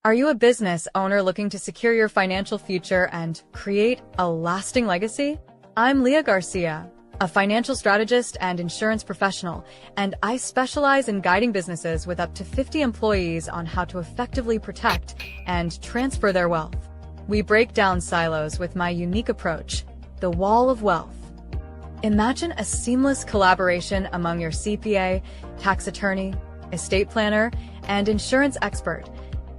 Are you a business owner looking to secure your financial future and create a lasting legacy? I'm Leah Garcia, a financial strategist and insurance professional, and I specialize in guiding businesses with up to 50 employees on how to effectively protect and transfer their wealth. We break down silos with my unique approach, the wall of wealth. Imagine a seamless collaboration among your CPA, tax attorney, estate planner, and insurance expert,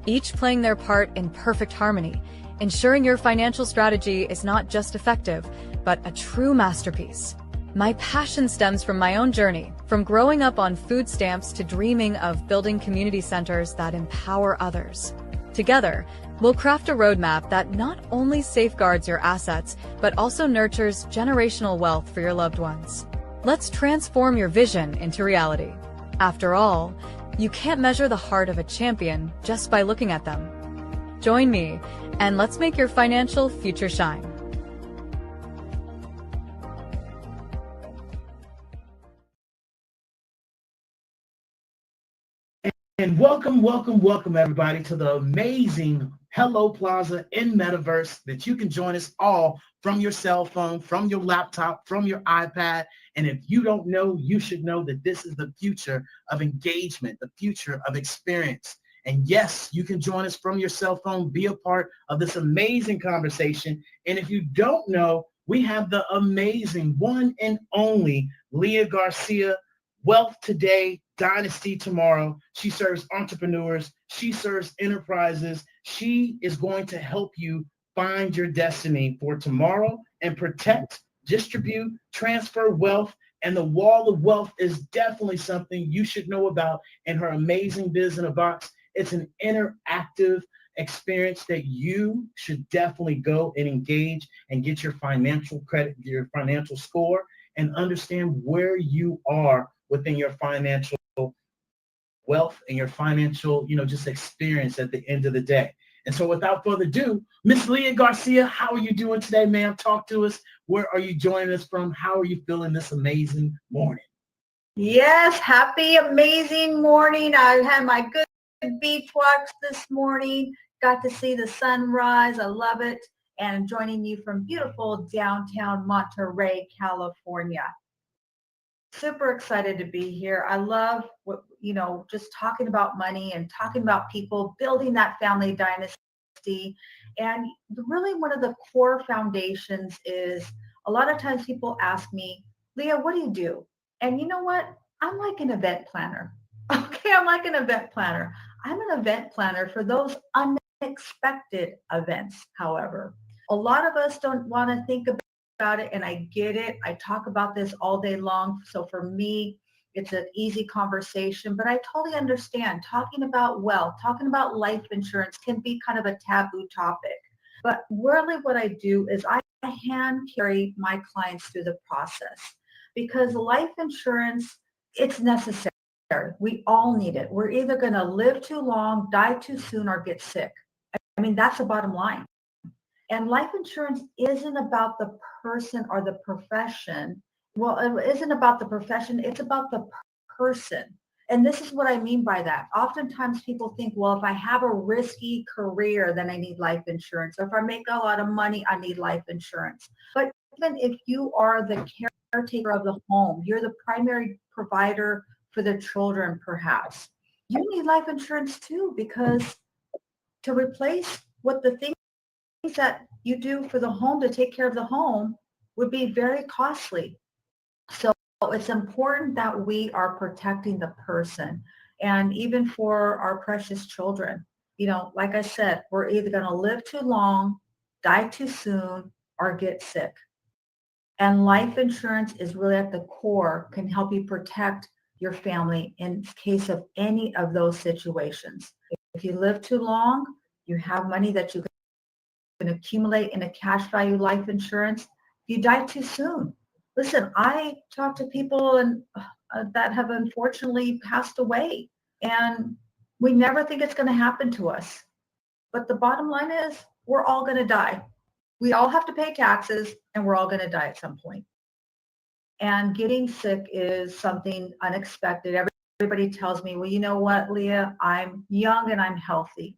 each playing their part in perfect harmony, ensuring your financial strategy is not just effective, but a true masterpiece. My passion stems from my own journey, from growing up on food stamps to dreaming of building community centers that empower others. Together, we'll craft a roadmap that not only safeguards your assets, but also nurtures generational wealth for your loved ones. Let's transform your vision into reality. After all, you can't measure the heart of a champion just by looking at them. Join me, and let's make your financial future shine. And welcome everybody to the amazing Hello Plaza in Metaverse that you can join us all from your cell phone, from your laptop, from your iPad. And if you don't know, you should know that this is the future of engagement, the future of experience. And yes, you can join us from your cell phone, be a part of this amazing conversation. And if you don't know, we have the amazing one and only Leah Garcia, Wealth Today, Dynasty Tomorrow. She serves entrepreneurs. She serves enterprises. She is going to help you find your destiny for tomorrow and protect, distribute, transfer wealth. And the wall of wealth is definitely something you should know about in her amazing BIZ-N-A-BOX. It's an interactive experience that you should definitely go and engage and get your financial credit, your financial score, and understand where you are within your financial wealth and your financial, just experience at the end of the day. And so without further ado, Miss Leah Garcia, how are you doing today, ma'am? Talk to us. Where are you joining us from? How are you feeling this amazing morning? Yes, happy, amazing morning. I had my good beach walks this morning. Got to see the sunrise. I love it. And joining you from beautiful downtown Monterey, California. Super excited to be here. I love what, just talking about money and talking about people, building that family dynasty. And really one of the core foundations is a lot of times people ask me, Leah, what do you do? And you know what? I'm like an event planner. Okay, I'm like an event planner. I'm an event planner for those unexpected events, however. A lot of us don't want to think about it, and I get it. I talk about this all day long. So for me, it's an easy conversation, but I totally understand talking about wealth, talking about life insurance can be kind of a taboo topic. But really what I do is I hand carry my clients through the process because life insurance, it's necessary. We all need it. We're either going to live too long, die too soon, or get sick. I mean, that's the bottom line. And life insurance isn't about the person or the profession. Well, it isn't about the profession. It's about the person. And this is what I mean by that. Oftentimes people think, well, if I have a risky career, then I need life insurance. Or if I make a lot of money, I need life insurance. But even if you are the caretaker of the home, you're the primary provider for the children, perhaps, you need life insurance too, because to replace what the things that you do for the home to take care of the home would be very costly. So it's important that we are protecting the person. And even for our precious children, like I said, we're either going to live too long, die too soon, or get sick. And life insurance is really at the core, can help you protect your family in case of any of those situations. If you live too long, you have money that you can accumulate in a cash value life insurance. You die too soon. Listen, I talk to people that have unfortunately passed away, and we never think it's going to happen to us. But the bottom line is we're all going to die. We all have to pay taxes, and we're all going to die at some point. And getting sick is something unexpected. Everybody tells me, well, you know what, Leah, I'm young and I'm healthy.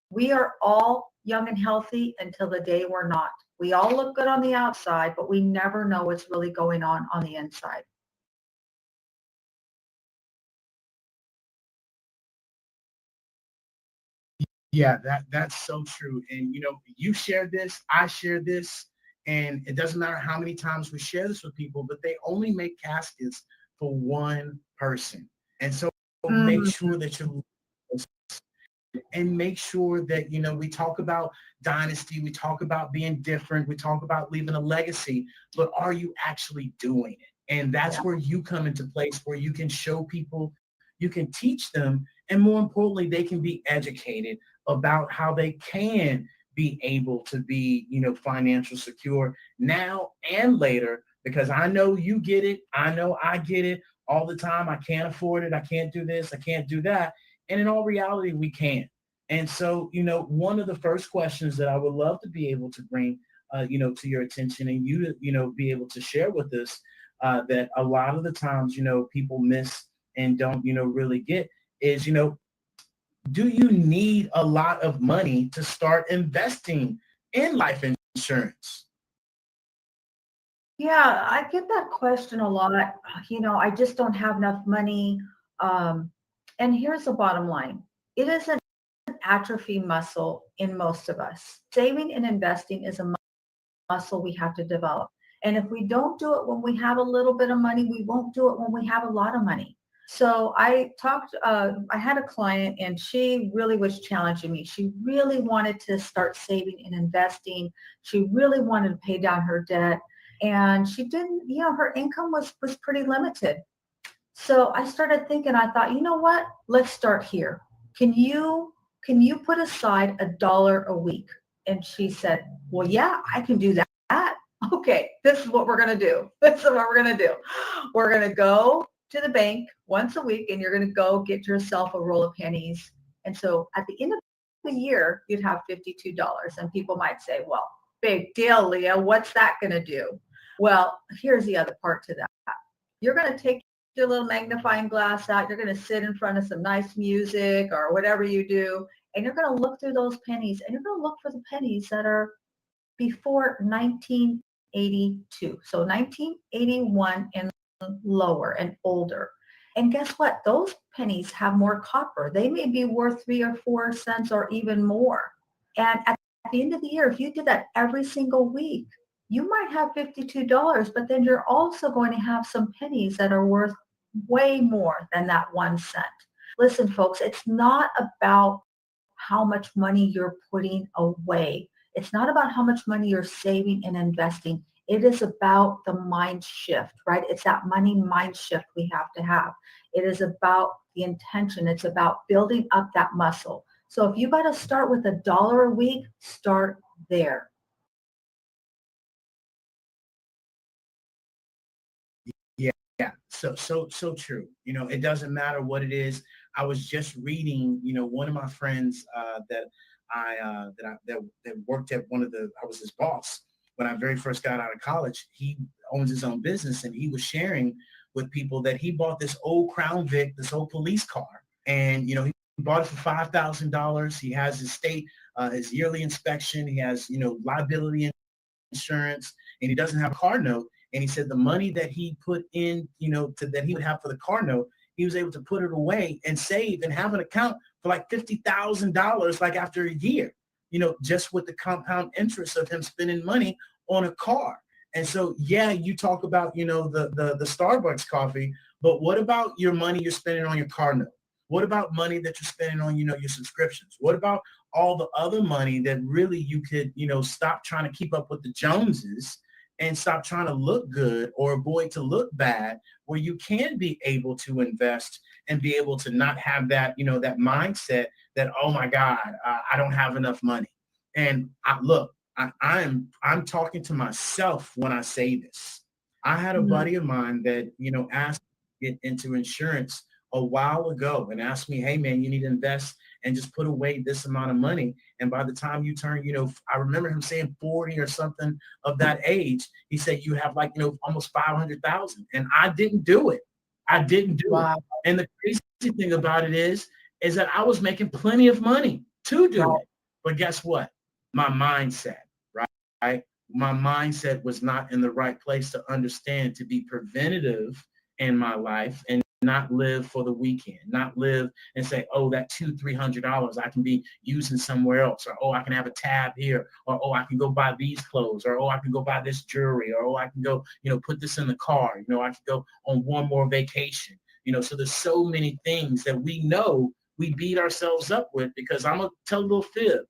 We are all young and healthy until the day we're not. We all look good on the outside, but we never know what's really going on the inside. Yeah, that's so true. And you shared this, I shared this, and it doesn't matter how many times we share this with people, but they only make caskets for one person. And so make sure that you and make sure that we talk about dynasty, we talk about being different, we talk about leaving a legacy, but are you actually doing it? And that's where you come into place, where you can show people, you can teach them, and more importantly, they can be educated about how they can be able to be financial secure now and later. Because I know you get it, I know I get it all the time. I can't afford it, I can't do this, I can't do that. And in all reality, we can. And so, one of the first questions that I would love to be able to bring, to your attention, and you, be able to share with us, that a lot of the times, people miss and don't, really get is, do you need a lot of money to start investing in life insurance? Yeah, I get that question a lot. I just don't have enough money. And here's the bottom line. It is an atrophy muscle in most of us. Saving and investing is a muscle we have to develop. And if we don't do it when we have a little bit of money, we won't do it when we have a lot of money. So I had a client and she really was challenging me. She really wanted to start saving and investing. She really wanted to pay down her debt. And she didn't, her income was pretty limited. So I started thinking, I thought, you know what? Let's start here. Can you put aside $1 a week? And she said, well, yeah, I can do that. Okay, this is what we're going to do. This is what we're going to do. We're going to go to the bank once a week and you're going to go get yourself a roll of pennies. And so at the end of the year, you'd have $52. And people might say, well, big deal, Leah. What's that going to do? Well, here's the other part to that. You're going to take your little magnifying glass out. You're going to sit in front of some nice music or whatever you do. And you're going to look through those pennies and you're going to look for the pennies that are before 1982. So 1981 and lower and older. And guess what? Those pennies have more copper. They may be worth 3 or 4 cents or even more. And at the end of the year, if you did that every single week, you might have $52, but then you're also going to have some pennies that are worth way more than that 1 cent. Listen, folks, it's not about how much money you're putting away. It's not about how much money you're saving and investing. It is about the mind shift, right? It's that money mind shift we have to have. It is about the intention. It's about building up that muscle. So if you got to start with $1 a week, start there. Yeah, so true. It doesn't matter what it is. I was just reading, one of my friends that worked at I was his boss when I very first got out of college. He owns his own business, and he was sharing with people that he bought this old Crown Vic, this old police car, and he bought it for $5,000. He has his yearly inspection. He has liability insurance, and he doesn't have a car note. And he said the money that he put in, that he would have for the car note, he was able to put it away and save and have an account for like $50,000, like after a year, just with the compound interest of him spending money on a car. And so, yeah, you talk about, the Starbucks coffee, but what about your money you're spending on your car note? What about money that you're spending on, your subscriptions? What about all the other money that really you could, stop trying to keep up with the Joneses and stop trying to look good or avoid to look bad, where you can be able to invest and be able to not have that, that mindset that, oh my God, I don't have enough money. And I'm talking to myself when I say this. I had a buddy of mine that, asked me to get into insurance a while ago and asked me, hey man, you need to invest and just put away this amount of money. And by the time you turn, I remember him saying 40 or something of that age, he said you have like, almost 500,000. And I didn't do it. I didn't do it. And the crazy thing about it is that I was making plenty of money to do it. But guess what? My mindset, right? My mindset was not in the right place to understand, to be preventative in my life and not live for the weekend, not live and say, oh, that $200-300 I can be using somewhere else, or oh, I can have a tab here, or oh, I can go buy these clothes, or oh, I can go buy this jewelry, or oh, I can go, put this in the car, I can go on one more vacation, so there's so many things that we know we beat ourselves up with, because I'm gonna tell a little fib.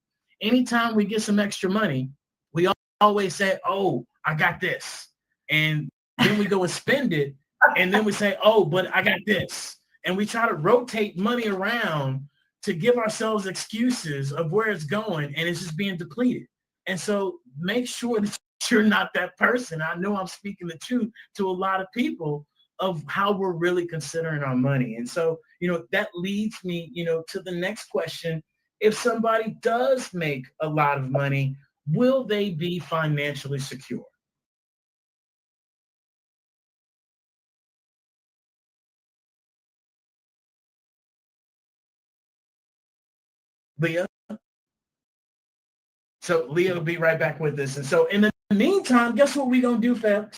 Anytime we get some extra money, we always say, oh, I got this, and then we go and spend it. And then we say, oh, but I got this. And we try to rotate money around to give ourselves excuses of where it's going, and it's just being depleted. And so make sure that you're not that person. I know I'm speaking the truth to a lot of people of how we're really considering our money. And so, that leads me, to the next question. If somebody does make a lot of money, will they be financially secure? Leah? So Leah will be right back with us. And so in the meantime, guess what we're going to do, folks?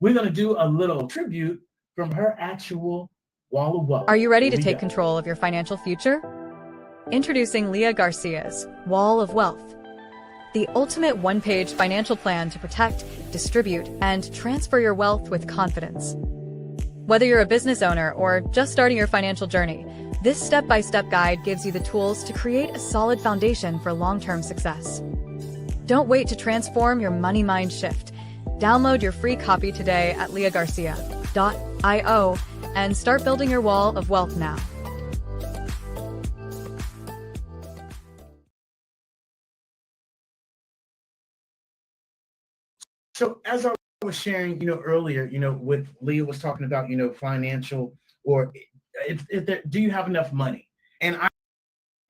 We're going to do a little tribute from her actual wall of wealth. Are you ready to take control of your financial future? Introducing Leah Garcia's Wall of Wealth, the ultimate one-page financial plan to protect, distribute, and transfer your wealth with confidence. Whether you're a business owner or just starting your financial journey, this step-by-step guide gives you the tools to create a solid foundation for long-term success. Don't wait to transform your money mind shift. Download your free copy today at leahgarcia.io and start building your wall of wealth now. So as I was sharing, earlier, what Leah was talking about, financial, or do you have enough money? And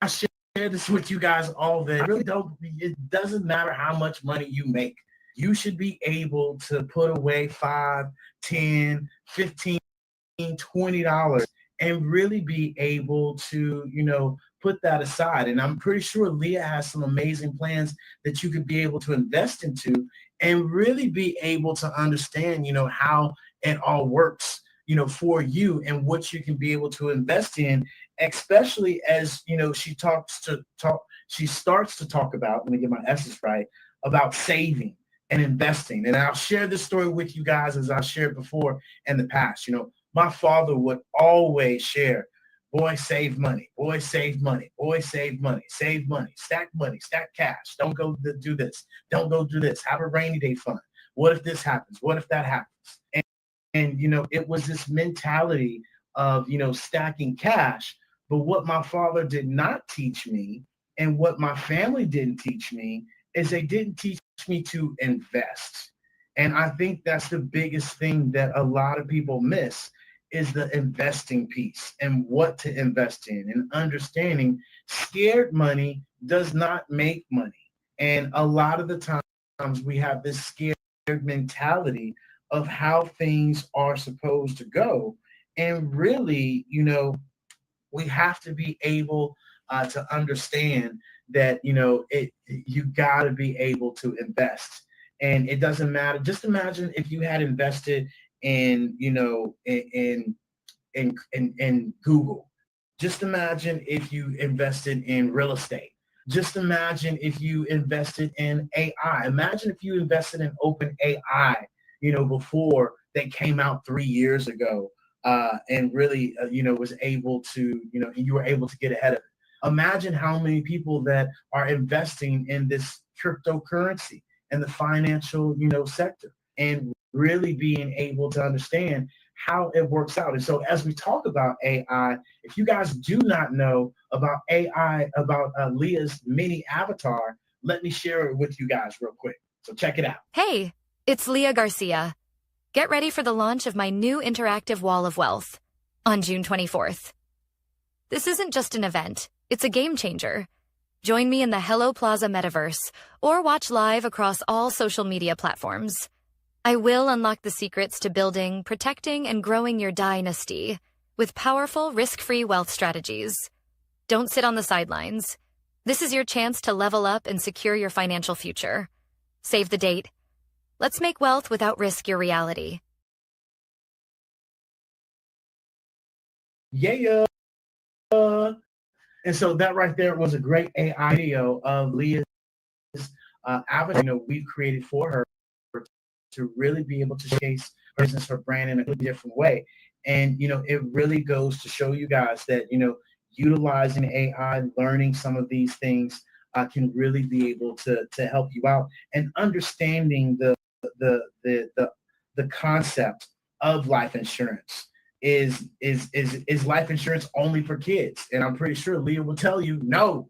I share this with you guys all day. Really don't. It doesn't matter how much money you make. You should be able to put away $5, $10, $15, $20 and really be able to, put that aside. And I'm pretty sure Leah has some amazing plans that you could be able to invest into and really be able to understand, how it all works, for you and what you can be able to invest in, especially as, she starts to talk about, let me get my S's right, about saving and investing. And I'll share this story with you guys as I shared before in the past. My father would always share, boy, save money, boy, save money, boy, save money, stack cash. Don't go do this. Don't go do this. Have a rainy day fund. What if this happens? What if that happens? And it was this mentality of, stacking cash. But what my father did not teach me, and what my family didn't teach me, is they didn't teach me to invest. And I think that's the biggest thing that a lot of people miss, is the investing piece and what to invest in, and understanding scared money does not make money. And a lot of the times we have this scared mentality of how things are supposed to go. And really, we have to be able to understand that, you got to be able to invest. And it doesn't matter. Just imagine if you had invested in Google. Just imagine if you invested in real estate. Just imagine if you invested in AI. Imagine if you invested in open AI, before they came out 3 years ago, and really, was able to, you were able to get ahead of it. Imagine how many people that are investing in this cryptocurrency and the financial, sector, and really being able to understand how it works out. And so as we talk about AI, if you guys do not know about AI, about Leah's mini avatar, let me share it with you guys real quick. So check it out. Hey, it's Leah Garcia. Get ready for the launch of my new interactive Wall of Wealth on June 24th. This isn't just an event, it's a game changer. Join me in the Hello Plaza Metaverse or watch live across all social media platforms. I will unlock the secrets to building, protecting, and growing your dynasty with powerful, risk-free wealth strategies. Don't sit on the sidelines. This is your chance to level up and secure your financial future. Save the date. Let's make wealth without risk your reality. Yeah. And so that right there was a great AI video of Leah's avatar, we've created for her to really be able to showcase her business, her brand in a different way. And, it really goes to show you guys that, utilizing AI, learning some of these things can really be able to help you out, and understanding the concept of life insurance. Is life insurance only for kids? And I'm pretty sure Leah will tell you, no,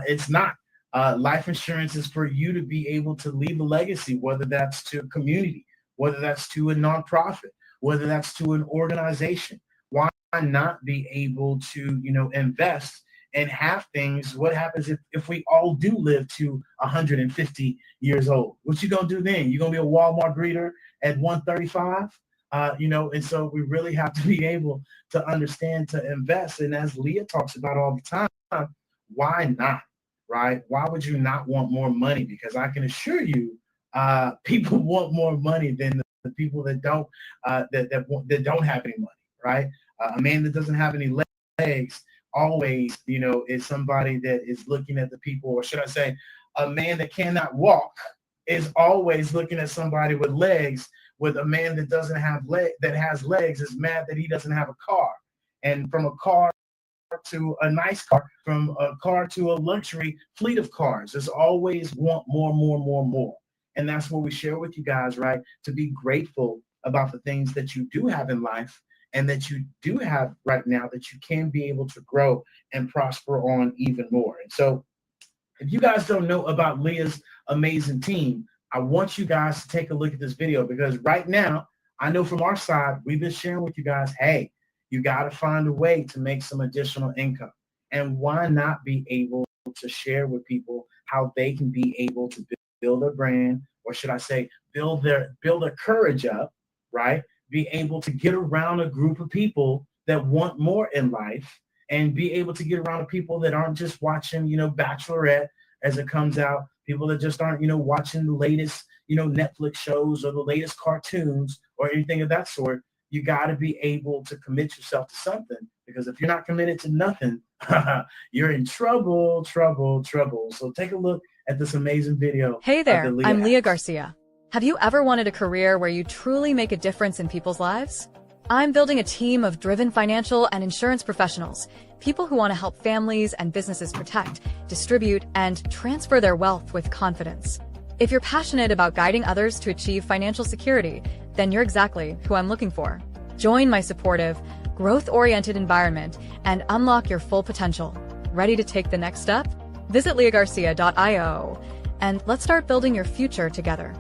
it's not. Life insurance is for you to be able to leave a legacy, whether that's to a community, whether that's to a nonprofit, whether that's to an organization. Why not be able to, invest and have things? What happens if we all do live to 150 years old? What you gonna do then? You gonna be a Walmart greeter at 135? And so we really have to be able to understand to invest. And as Leah talks about all the time, why not, right? Why would you not want more money? Because I can assure you, people want more money than the people that don't that don't have any money, right? A man that doesn't have any legs always, is somebody that is looking at the people, or should I say, a man that cannot walk is always looking at somebody with legs. With a man that doesn't have that has legs is mad that he doesn't have a car. And from a car to a nice car, from a car to a luxury fleet of cars, there's always want more. And that's what we share with you guys, right? To be grateful about the things that you do have in life and that you do have right now, that you can be able to grow and prosper on even more. And so if you guys don't know about Leah's amazing team, I want you guys to take a look at this video, because right now, I know from our side, we've been sharing with you guys, hey, you got to find a way to make some additional income. And why not be able to share with people how they can be able to build a brand, or should I say, build their courage up, right? Be able to get around a group of people that want more in life, and be able to get around people that aren't just watching, Bachelorette as it comes out, people that just aren't, watching the latest, Netflix shows or the latest cartoons or anything of that sort. You got to be able to commit yourself to something, because if you're not committed to nothing, you're in trouble. So take a look at this amazing video. Hey there, I'm Leah has. Garcia. Have you ever wanted a career where you truly make a difference in people's lives? I'm building a team of driven financial and insurance professionals, people who want to help families and businesses protect, distribute, and transfer their wealth with confidence. If you're passionate about guiding others to achieve financial security, then you're exactly who I'm looking for. Join my supportive, growth-oriented environment and unlock your full potential. Ready to take the next step? Visit leahgarcia.io and let's start building your future together.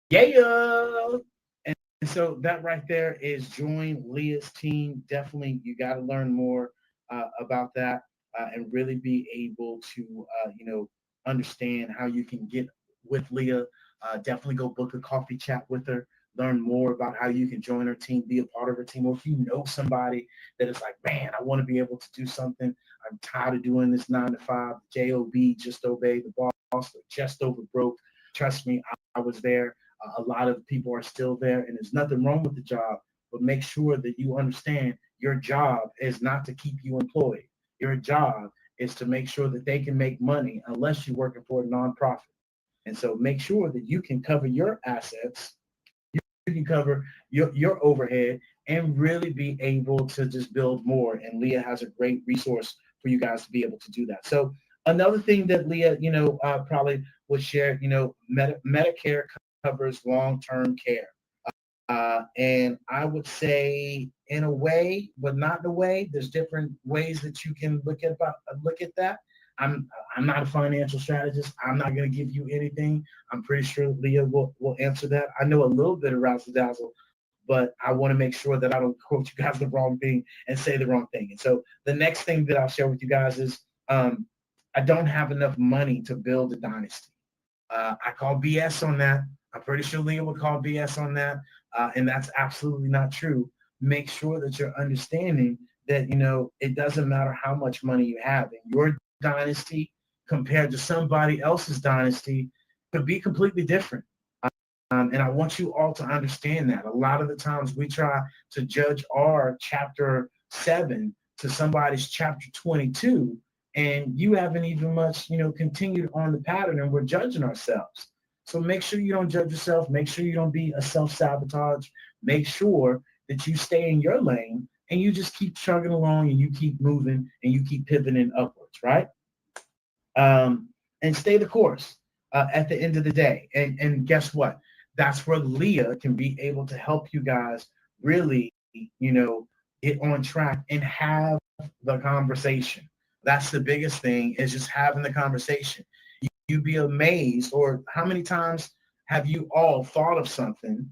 Yeah. And so that right there is join Leah's team. Definitely, you got to learn more about that and really be able to, understand how you can get with Leah. Definitely go book a coffee chat with her. Learn more about how you can join her team, be a part of her team. Or if you know somebody that is like, man, I want to be able to do something. I'm tired of doing this 9-to-5, job, just obey the boss, or just over broke. Trust me, I was there. A lot of people are still there, and there's nothing wrong with the job, but make sure that you understand your job is not to keep you employed. Your job is to make sure that they can make money, unless you're working for a nonprofit. And so make sure that you can cover your assets, you can cover your overhead, and really be able to just build more. And Leah has a great resource for you guys to be able to do that. So another thing that Leah, probably would share, Medicare covers long-term care. And I would say in a way, but not in a way. There's different ways that you can look at that. I'm not a financial strategist. I'm not going to give you anything. I'm pretty sure Leah will answer that. I know a little bit of razzle dazzle, but I want to make sure that I don't quote you guys the wrong thing and say the wrong thing. And so the next thing that I'll share with you guys is I don't have enough money to build a dynasty. I call BS on that. I'm pretty sure Leah would call BS on that. And that's absolutely not true. make sure that you're understanding that, it doesn't matter how much money you have in your dynasty compared to somebody else's dynasty could be completely different. And I want you all to understand that. A lot of the times we try to judge our chapter 7 to somebody's chapter 22, and you haven't even much, continued on the pattern, and we're judging ourselves. So make sure you don't judge yourself. Make sure you don't be a self-sabotage. Make sure that you stay in your lane and you just keep chugging along and you keep moving and you keep pivoting upwards, right? And stay the course at the end of the day. And guess what? That's where Leah can be able to help you guys really, get on track and have the conversation. That's the biggest thing, is just having the conversation. You'd be amazed, or how many times have you all thought of something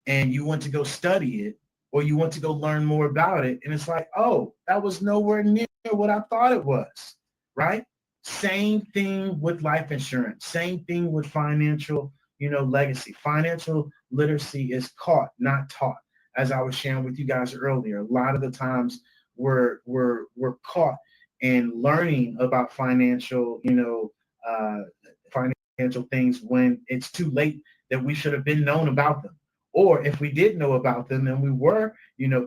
and you want to go study it, or you want to go learn more about it, and it's like, oh, that was nowhere near what I thought it was, right? Same thing with life insurance. Same thing with financial, legacy. Financial literacy is caught, not taught. As I was sharing with you guys earlier, a lot of the times we're caught in learning about financial, financial things when it's too late, that we should have been known about them. Or if we did know about them and we were,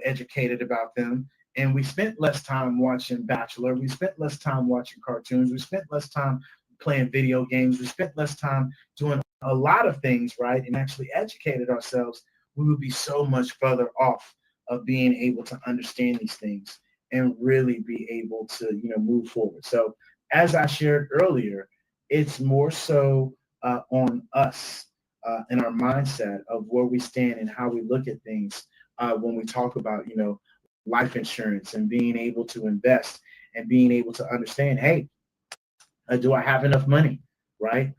educated about them, and we spent less time watching Bachelor, we spent less time watching cartoons, we spent less time playing video games, we spent less time doing a lot of things, right, and actually educated ourselves, we would be so much further off of being able to understand these things and really be able to, move forward. So as I shared earlier, it's more so on us and our mindset of where we stand and how we look at things when we talk about, life insurance and being able to invest and being able to understand, hey, do I have enough money, right?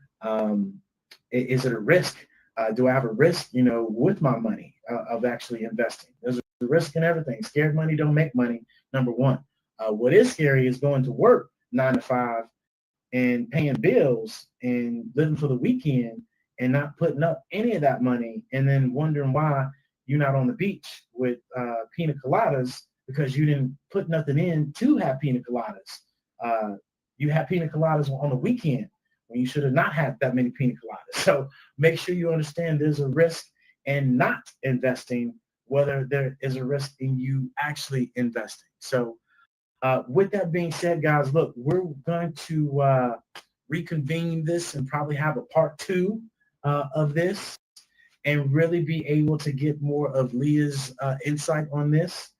Is it a risk? Do I have a risk, with my money of actually investing? There's a risk in everything. Scared money don't make money, number one. What is scary is going to work 9 to 5 and paying bills and living for the weekend and not putting up any of that money, and then wondering why you're not on the beach with pina coladas because you didn't put nothing in to have pina coladas. You have pina coladas on the weekend when you should have not had that many pina coladas. So make sure you understand there's a risk in not investing, whether there is a risk in you actually investing. So with that being said, guys, look, we're going to reconvene this and probably have a part 2 of this and really be able to get more of Leah's insight on this.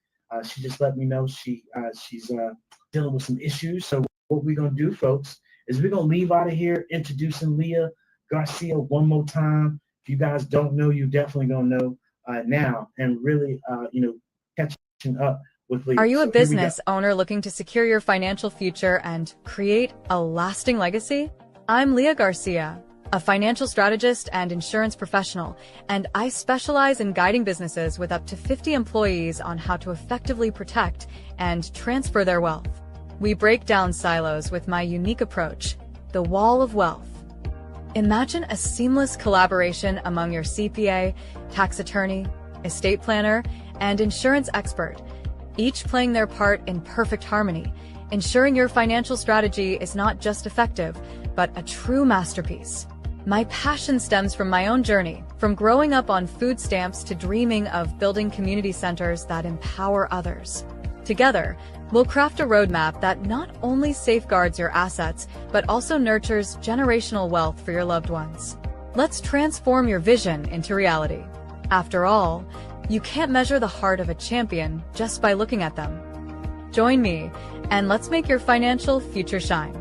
She just let me know she's dealing with some issues. So what we're going to do, folks, is we're going to leave out of here introducing Leah Garcia one more time. If you guys don't know, you definitely going to know now, and really, catching up with Leah. Are you a business owner looking to secure your financial future and create a lasting legacy? I'm Leah Garcia, a financial strategist and insurance professional, and I specialize in guiding businesses with up to 50 employees on how to effectively protect and transfer their wealth. We break down silos with my unique approach, the Wall of Wealth. Imagine a seamless collaboration among your CPA, tax attorney, estate planner, and insurance expert, each playing their part in perfect harmony, ensuring your financial strategy is not just effective, but a true masterpiece. My passion stems from my own journey, from growing up on food stamps to dreaming of building community centers that empower others. Together, we'll craft a roadmap that not only safeguards your assets, but also nurtures generational wealth for your loved ones. Let's transform your vision into reality. After all, you can't measure the heart of a champion just by looking at them. Join me, and let's make your financial future shine.